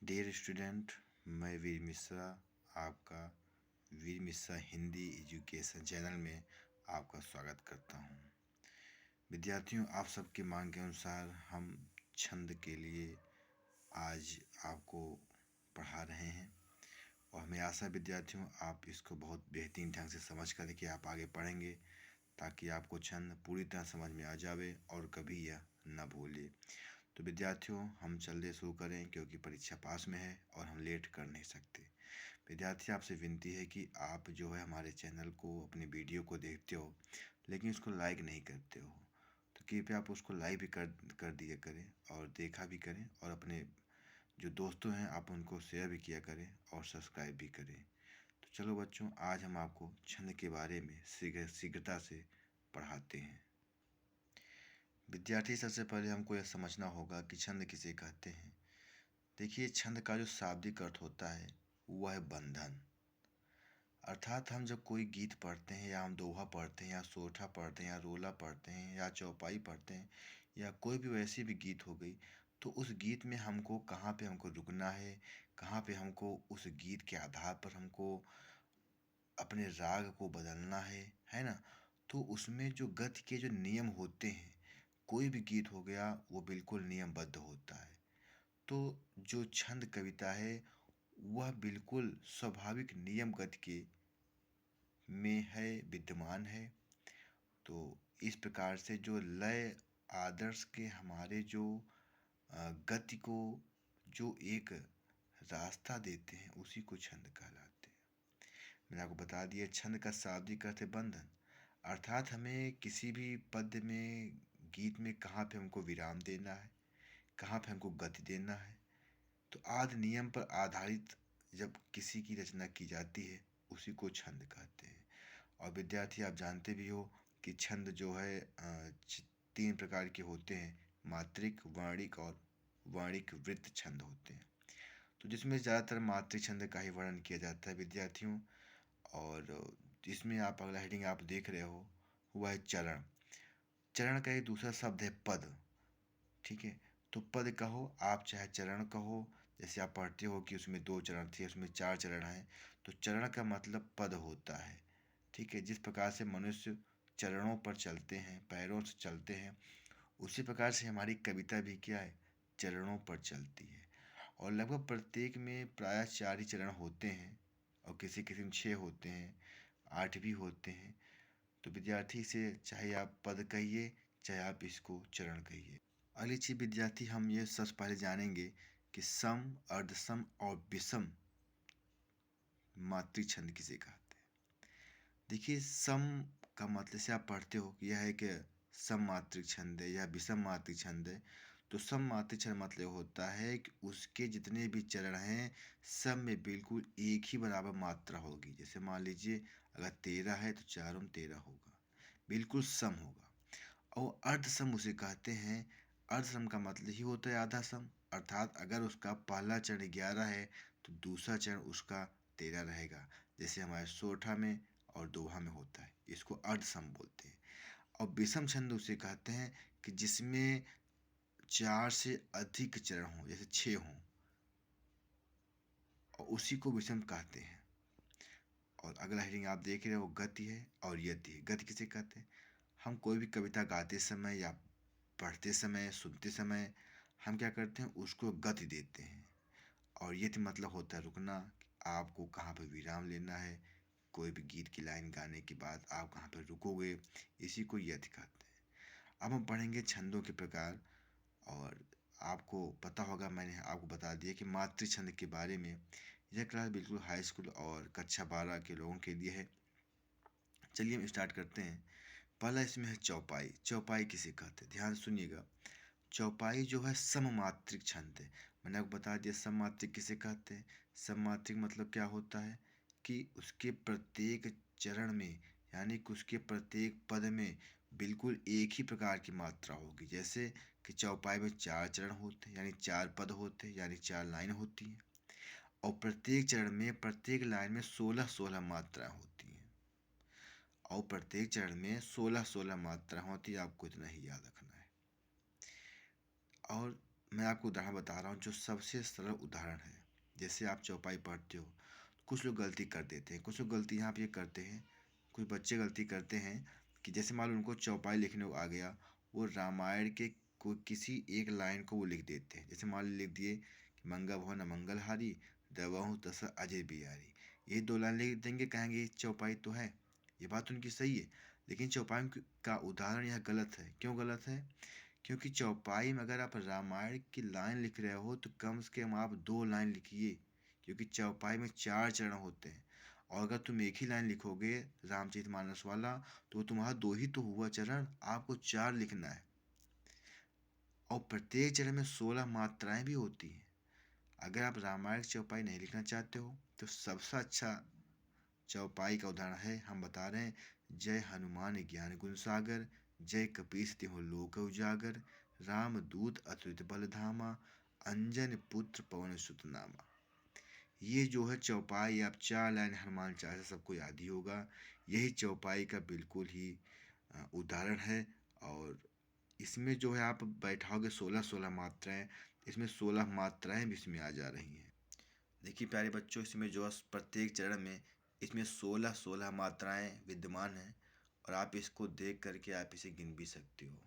Dear student, मैं वीर मिश्रा आपका वीर Mishra Hindi education channel में आपका स्वागत करता हूं। विद्यार्थियों, आप सबकी मांग के अनुसार हम छंद के लिए आज आपको पढ़ा रहे हैं और हमें आशा विद्यार्थियों आप इसको बहुत बेहतरीन ढंग से समझ कर कि आप आगे पढ़ेंगे ताकि आपको छंद पूरी तरह समझ में आ जावे और कभी यह न भूले। तो विद्यार्थियों, हम जल्दी शुरू करें क्योंकि परीक्षा पास में है और हम लेट कर नहीं सकते। विद्यार्थी, आपसे विनती है कि आप जो है हमारे चैनल को, अपने वीडियो को देखते हो लेकिन उसको लाइक नहीं करते हो, तो कृपया आप उसको लाइक भी कर दिया करें और देखा भी करें और अपने जो दोस्तों हैं आप उनको शेयर भी किया करें और सब्सक्राइब भी करें। तो चलो बच्चों, आज हम आपको छंद के बारे में शीघ्रता से पढ़ाते हैं। विद्यार्थी, सबसे पहले हमको यह समझना होगा कि छंद किसे कहते हैं। देखिए, छंद का जो शाब्दिक अर्थ होता है वह है बंधन। अर्थात हम जब कोई गीत पढ़ते हैं या हम दोहा पढ़ते हैं या सोठा पढ़ते हैं या रोला पढ़ते हैं या चौपाई पढ़ते हैं या कोई भी वैसी भी गीत हो गई, तो उस गीत में हमको कहाँ पे हमको रुकना है, कहाँ पे हमको उस गीत के आधार पर हमको अपने राग को बदलना है ना। तो उसमें जो गति के जो नियम होते हैं, कोई भी गीत हो गया वो बिल्कुल नियमबद्ध होता है। तो जो छंद कविता है वह बिल्कुल स्वाभाविक नियम गति के में है, विद्यमान है। तो इस प्रकार से जो लय आदर्श के हमारे जो गति को जो एक रास्ता देते हैं उसी को छंद कहलाते हैं। मैंने आपको बता दिया, छंद का शाब्दिक अर्थ है बंधन। अर्थात हमें किसी भी पद्य में, गीत में कहाँ पे हमको विराम देना है, कहाँ पे हमको गति देना है। तो आदि नियम पर आधारित जब किसी की रचना की जाती है उसी को छंद कहते हैं। और विद्यार्थी, आप जानते भी हो कि छंद जो है 3 प्रकार के होते हैं, मात्रिक, वर्णिक और वर्णिक वृत्त छंद होते हैं। तो जिसमें ज़्यादातर मात्रिक छंद का ही वर्णन किया जाता है विद्यार्थियों। और जिसमें आप अगला हेडिंग आप देख रहे हो वह है चरण। चरण का एक दूसरा शब्द है पद। ठीक है, तो पद कहो आप चाहे चरण कहो। जैसे आप पढ़ते हो कि उसमें 2 चरण थे, उसमें 4 चरण हैं, तो चरण का मतलब पद होता है। ठीक है, जिस प्रकार से मनुष्य चरणों पर चलते हैं, पैरों से चलते हैं, उसी प्रकार से हमारी कविता भी क्या है, चरणों पर चलती है। और लगभग प्रत्येक में प्रायः 4 ही चरण होते हैं और किसी किसी में 6 होते हैं, 8 भी होते हैं। तो विद्यार्थी से चाहे आप पद कहिए चाहे आप इसको चरण कहिए। अगली चीज विद्यार्थी, हम ये सबसे पहले जानेंगे कि सम, अर्धसम और विषम मात्रिक छंद किसे कहते हैं। देखिए, सम का मतलब से आप पढ़ते हो कि यह है कि सम मात्रिक छंद है या विषम मात्रिक छंद है। तो सम मात्रिक छंद मतलब होता है कि उसके जितने भी चरण हैं सब में बिल्कुल एक ही बराबर मात्रा होगी। जैसे मान लीजिए अगर 13 है तो चारों में 13 होगा, बिल्कुल सम होगा। और अर्धसम उसे कहते हैं। अर्धसम का मतलब ही होता है आधा सम। अर्थात अगर उसका पहला चरण 11 है तो दूसरा चरण उसका 13 रहेगा, जैसे हमारे सोठा में और दोहा में होता है। इसको अर्धसम बोलते हैं। और विषम छंद उसे कहते हैं कि जिसमें 4 से अधिक चरण हों, जैसे 6 हों, और उसी को विषम कहते हैं। और अगला हेडिंग आप देख रहे हो गति है और यति है। गति किसे कहते हैं? हम कोई भी कविता गाते समय या पढ़ते समय, सुनते समय हम क्या करते हैं, उसको गति देते हैं। और यति मतलब होता है रुकना, आपको कहाँ पर विराम लेना है। कोई भी गीत की लाइन गाने के बाद आप कहाँ पर रुकोगे, इसी को यति कहते हैं। अब हम पढ़ेंगे छंदों के प्रकार। और आपको पता होगा, मैंने आपको बता दिया कि मातृ छंद के बारे में। यह क्लास बिल्कुल हाई स्कूल और कक्षा 12 के लोगों के लिए है। चलिए हम स्टार्ट करते हैं। पहला इसमें है चौपाई। चौपाई किसे कहते हैं, ध्यान सुनिएगा। चौपाई जो है सममात्रिक छंद है। मैंने आपको बता दिया सममात्रिक किसे कहते हैं। सममात्रिक मतलब क्या होता है कि उसके प्रत्येक चरण में, यानी कि उसके प्रत्येक पद में बिल्कुल एक ही प्रकार की मात्रा होगी। जैसे कि चौपाई में 4 चरण होते हैं, यानी 4 पद होते हैं, यानी 4 लाइन होती हैं। और प्रत्येक चरण में, प्रत्येक लाइन में 16-16 मात्राएं होती हैं। और प्रत्येक चरण में 16-16 मात्रा होती है, आपको इतना ही याद रखना है। और मैं आपको उदाहरण बता रहा हूँ जो सबसे सरल उदाहरण है। जैसे आप चौपाई पढ़ते हो, कुछ लोग गलती कर देते हैं, कुछ लोग गलती यहाँ पे ये करते हैं, कुछ बच्चे गलती करते हैं कि जैसे मान लो उनको चौपाई लिखने को आ गया, वो रामायण के कोई किसी एक लाइन को वो लिख देते हैं। जैसे मान लो लिख दिए कि मंगा भवन अमंगल हारी, दवाहु तस अजय बिहारी। ये 2 लाइन लिख देंगे, कहेंगे चौपाई तो है। ये बात उनकी सही है, लेकिन चौपाई का उदाहरण यह गलत है। क्यों गलत है? क्योंकि चौपाई में अगर आप रामायण की लाइन लिख रहे हो तो कम से कम आप 2 लाइन लिखिए, क्योंकि चौपाई में 4 चरण होते हैं। और अगर तुम एक ही लाइन लिखोगे रामचरितमानस वाला, तो तुम्हारा 2 ही तो हुआ चरण, आपको 4 लिखना है। और प्रत्येक चरण में 16 मात्राएं भी होती हैं। अगर आप रामायण की चौपाई नहीं लिखना चाहते हो तो सबसे अच्छा चौपाई का उदाहरण है, हम बता रहे हैं, जय हनुमान ज्ञान गुण सागर, जय कपीस तिहुँ लोक उजागर, राम दूत अतुलित बल धामा, अंजन पुत्र पवन सुत नामा। ये जो है चौपाई, आप 4 लाइन हनुमान चालीसा सबको याद ही होगा। यही चौपाई का बिल्कुल ही उदाहरण है। और इसमें जो है आप बैठाओगे 16-16 मात्राएं, इसमें 16 मात्राएं भी इसमें आ जा रही हैं। देखिए प्यारे बच्चों, इसमें जो प्रत्येक चरण में इसमें 16-16 मात्राएं विद्यमान हैं, और आप इसको देख करके आप इसे गिन भी सकते हो।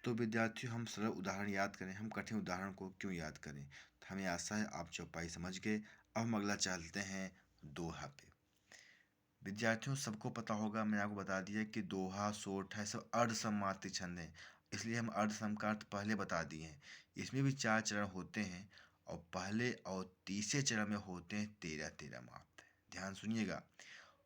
तो विद्यार्थियों, हम सरल उदाहरण याद करें, हम कठिन उदाहरण को क्यों याद करें? तो हमें आशा है आप चौपाई समझ गए। अब हम अगला चलते हैं दोहा पे। विद्यार्थियों, सबको पता होगा, मैंने आपको बता दिया कि दोहा, सोठ है सब अर्धसमार्थी छंद हैं, इसलिए हम अर्धसम का अर्थ पहले बता दिए हैं। इसमें भी 4 चरण होते हैं, और पहले और तीसरे चरण में होते हैं 13-13 मात्रा। ध्यान सुनिएगा,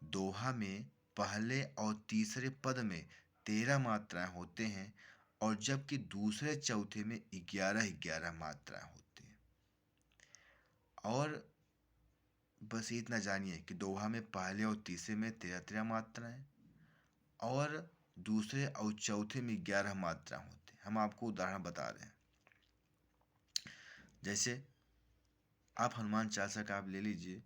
दोहा में पहले और तीसरे पद में 13 मात्राएं होते हैं, और जबकि दूसरे चौथे में 11-11 मात्राएं होती हैं। और बस इतना जानिए कि दोहा में पहले और तीसरे में 13-13 मात्राएं, और दूसरे और चौथे में 11 मात्राएं होती हैं। हम आपको उदाहरण बता रहे हैं। जैसे आप हनुमान चालीसा का आप ले लीजिए,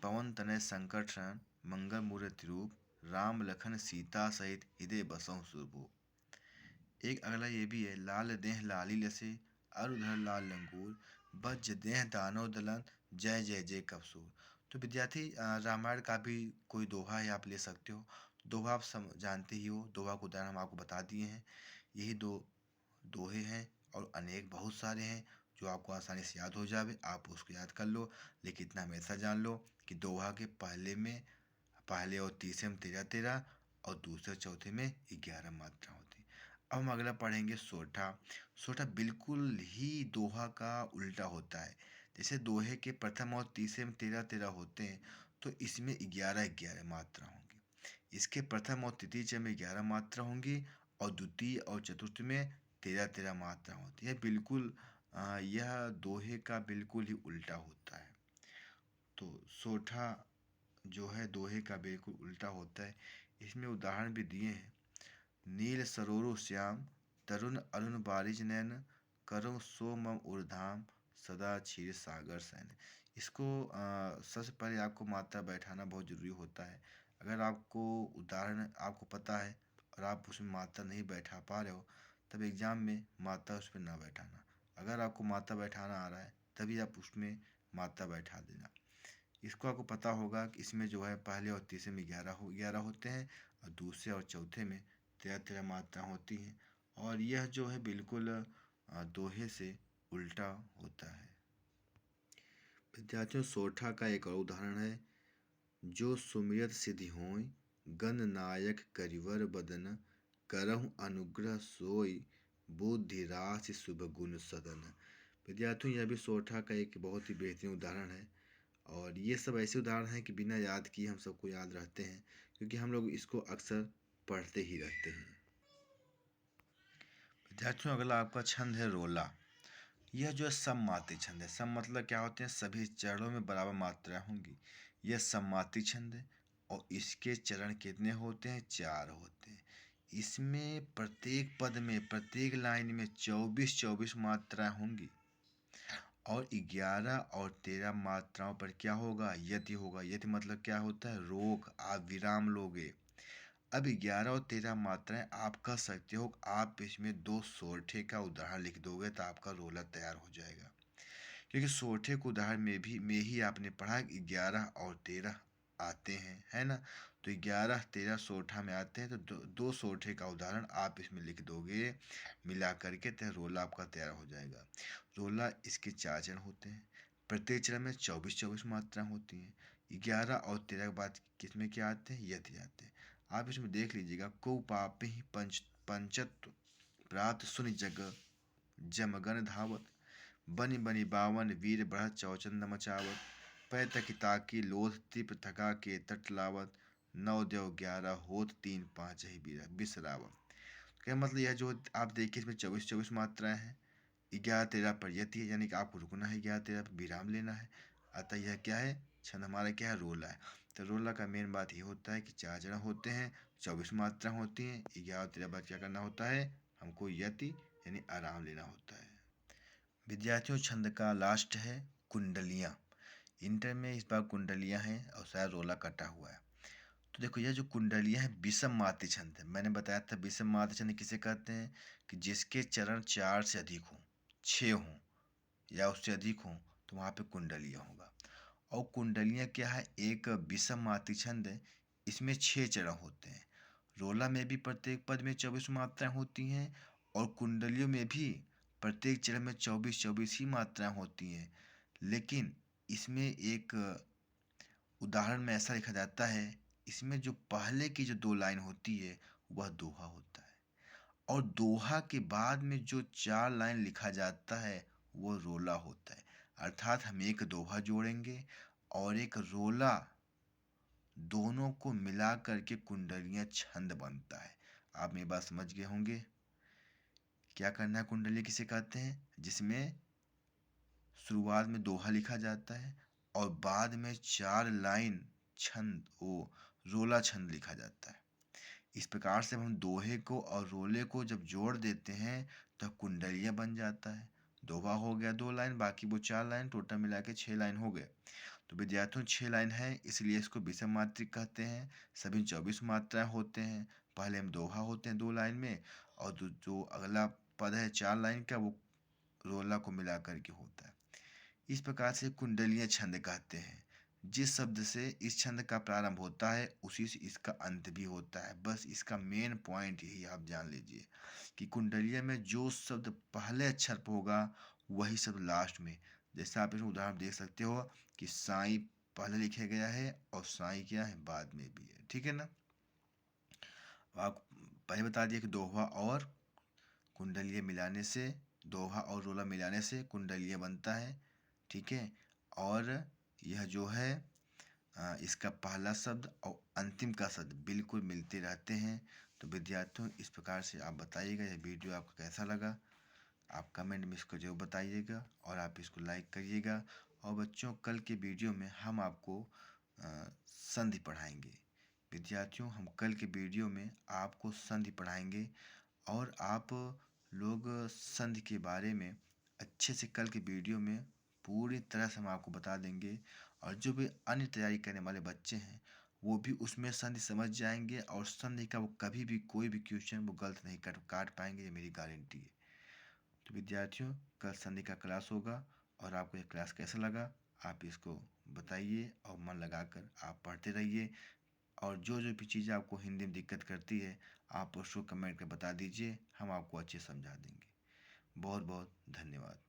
पवन तनय संकट हरण, मंगल मूर्ति रूप, राम लखन सीता सहित हृदय बसहु सुरभूप। एक अगला ये भी है, लाल देह लाली लसे, अरुधर लाल लंगूर, बज्र देह दानव दलन, जय जय जय कपसूर। तो विद्यार्थी, रामायण का भी कोई दोहा है, आप ले सकते हो। दोहा आप जानते ही हो, दोहा को उदाहरण हम आपको बता दिए हैं। यही दो दोहे हैं, और अनेक बहुत सारे हैं जो आपको आसानी से याद हो जावे, आप उसको याद कर लो। लेकिन इतना हमेशा जान लो कि दोहा के पहले और तीसरे में 13-13, और दूसरे चौथे में 11 मात्रा होती। अब हम अगला पढ़ेंगे सोठा। सोठा बिल्कुल ही दोहा का उल्टा होता है। जैसे दोहे के प्रथम और तीसरे में 13-13 होते हैं, तो इसमें 11-11 मात्रा होंगी। इसके प्रथम और तृतीय चरण में 11 मात्रा होंगी, और द्वितीय और चतुर्थ में 13-13 मात्रा होती है। बिल्कुल यह दोहे का बिल्कुल ही उल्टा होता है। तो सोठा जो है दोहे का बिल्कुल उल्टा होता है। इसमें उदाहरण भी दिए हैं, नील सरोरु श्याम, तरुण अरुण बारिज नैन, करो सो मम उर्धाम, सदा क्षीर सागर सैन। इसको सबसे पहले आपको मात्रा बैठाना बहुत ज़रूरी होता है। अगर आपको उदाहरण आपको पता है और आप उसमें मात्रा नहीं बैठा पा रहे हो, तब एग्ज़ाम में मात्रा उस पर ना बैठाना। अगर आपको मात्रा बैठाना आ रहा है, तभी आप उसमें मात्रा बैठा देना। इसको आपको पता होगा कि इसमें जो है पहले और तीसरे में 11 होते हैं, और दूसरे और चौथे में 13-13 मात्रा होती हैं। और यह जो है बिल्कुल दोहे से उल्टा होता है। विद्यार्थियों, सोठा का एक और उदाहरण है, जो सुमिरत सिद्धि होय, गण नायक करिवर बदन, करहु अनुग्रह सोई, बुद्धि राशि शुभ गुण सदन। विद्यार्थियों, यह भी सोठा का एक बहुत ही बेहतरीन उदाहरण है। और ये सब ऐसे उदाहरण हैं कि बिना याद किए हम सबको याद रहते हैं, क्योंकि हम लोग इसको अक्सर पढ़ते ही रहते हैं। विद्यार्थियों, अगला आपका छंद है रोला। यह जो है सममात्री छंद है। सम मतलब क्या होते हैं? सभी चरणों में बराबर मात्राएं होंगी। यह सममात्री छंद है, और इसके चरण कितने होते हैं? 4 होते हैं। इसमें प्रत्येक पद में, प्रत्येक लाइन में 24-24 मात्राएं होंगी, और 11 और 13 मात्राओं पर क्या होगा? यति होगा। यति मतलब क्या होता है? रोक, आप विराम लोगे। अब 11 और 13 मात्राएं आप कह सकते हो, आप इसमें दो सोरठे का उदाहरण लिख दोगे तो आपका रोला तैयार हो जाएगा। क्योंकि सोरठे के उदाहरण में ही आपने पढ़ा कि 11 और 13 आते हैं, है ना। तो 11 13 सोरठा में आते हैं, तो दो सोरठे का उदाहरण आप इसमें लिख दोगे मिला करके, तो रोला आपका तैयार हो जाएगा। रोला इसके 4 चरण होते हैं, प्रत्येक चरण में 24-24 मात्रा होती हैं। 11 और 13 के बाद किसमें क्या आते हैं, यति आते हैं। आप इसमें देख लीजिएगा, को पापे ही पंचत्व प्रात सुनि जग जमगन धावत, बनि बनि बावन वीर बढ़त चौचंद मचावत, पै तकी ताकी लोथ तिप थका के तट लावत, नौ देव 11 होत 3 5 ही बिसरावत। क्या मतलब, यह जो आप देखिए इसमें 24-24 मात्राएं हैं। 11-13 पर यति है, यानी कि आपको रुकना है, 11-13 पर विराम लेना है। अतः यह क्या है, छंद हमारा क्या है, रोला है। तो रोला का मेन बात ये होता है कि 4 चरण होते हैं, 24 मात्रा होती हैं। 11-13 बाद क्या करना होता है, हमको यति यानी आराम लेना होता है। विद्यार्थियों, छंद का लास्ट है कुंडलियाँ। इंटर में इस बार कुंडलियाँ हैं और शायद रोला कटा हुआ है। तो देखो, यह जो कुंडलियाँ हैं विषम मातृ छंद है। मैंने बताया था विषम मातृ छंद किसे कहते हैं, कि जिसके चरण 4 से अधिक हों, 6 हों या उससे अधिक हों, तो वहाँ पे कुंडलियाँ होगा। और कुंडलियाँ क्या है, एक विषम मातृ छंद है, इसमें 6 चरण होते हैं। रोला में भी प्रत्येक पद में 24 मात्राएं होती हैं, और कुंडलियों में भी प्रत्येक चरण में 24-24 ही मात्राएं होती हैं। लेकिन इसमें एक उदाहरण में ऐसा लिखा जाता है, इसमें जो पहले की जो 2 लाइन होती है वह दोहा होता है, और दोहा के बाद में जो 4 लाइन लिखा जाता है वो रोला होता है। अर्थात हम एक दोहा जोड़ेंगे और एक रोला, दोनों को मिला करके कुंडलियाँ छंद बनता है। आप मेरी बात समझ गए होंगे। क्या करना है, कुंडली किसे कहते हैं, जिसमें शुरुआत में दोहा लिखा जाता है और बाद में 4 लाइन छंद, वो रोला छंद लिखा जाता है। इस प्रकार से हम दोहे को और रोले को जब जोड़ देते हैं तो कुंडलियाँ बन जाता है। दोहा हो गया 2 लाइन, बाकी वो 4 लाइन, टोटल मिला के 6 लाइन हो गए। तो विद्यार्थियों, 6 लाइन है, इसलिए इसको विषम मात्रिक कहते हैं। सभी 24 मात्राएं होते हैं। पहले हम दोहा होते हैं 2 लाइन में, और जो अगला पद है 4 लाइन का, वो रोला को मिला करके होता है। इस प्रकार से कुंडलियाँ छंद कहते हैं। जिस शब्द से इस छंद का प्रारंभ होता है उसी से इसका अंत भी होता है। बस इसका मेन पॉइंट यही आप जान लीजिए कि कुंडलिया में जो शब्द पहले अक्षर पर होगा वही शब्द लास्ट में। जैसे आप इसमें उदाहरण देख सकते हो कि साईं पहले लिखा गया है और साईं क्या है, बाद में भी है। ठीक है ना। आप पहले बता दिए कि दोहा और कुंडलिया मिलाने से, दोहा और रोला मिलाने से कुंडलिया बनता है। ठीक है। और यह जो है इसका पहला शब्द और अंतिम का शब्द बिल्कुल मिलते रहते हैं। तो विद्यार्थियों, इस प्रकार से आप बताइएगा यह वीडियो आपको कैसा लगा। आप कमेंट में इसको जरूर बताइएगा और आप इसको लाइक करिएगा। और बच्चों, कल के वीडियो में हम आपको संधि पढ़ाएंगे। विद्यार्थियों, हम कल के वीडियो में आपको संधि पढ़ाएंगे, और आप लोग संधि के बारे में अच्छे से कल के वीडियो में पूरी तरह से हम आपको बता देंगे। और जो भी अन्य तैयारी करने वाले बच्चे हैं वो भी उसमें संधि समझ जाएंगे, और संधि का वो कभी भी कोई भी क्वेश्चन वो गलत नहीं काट पाएंगे, ये मेरी गारंटी है। तो विद्यार्थियों, कल संधि का क्लास होगा, और आपको ये क्लास कैसा लगा आप इसको बताइए, और मन लगाकर आप पढ़ते रहिए। और जो भी चीज़ें आपको हिंदी में दिक्कत करती है आप उसको कमेंट कर बता दीजिए, हम आपको अच्छे समझा देंगे। बहुत बहुत धन्यवाद।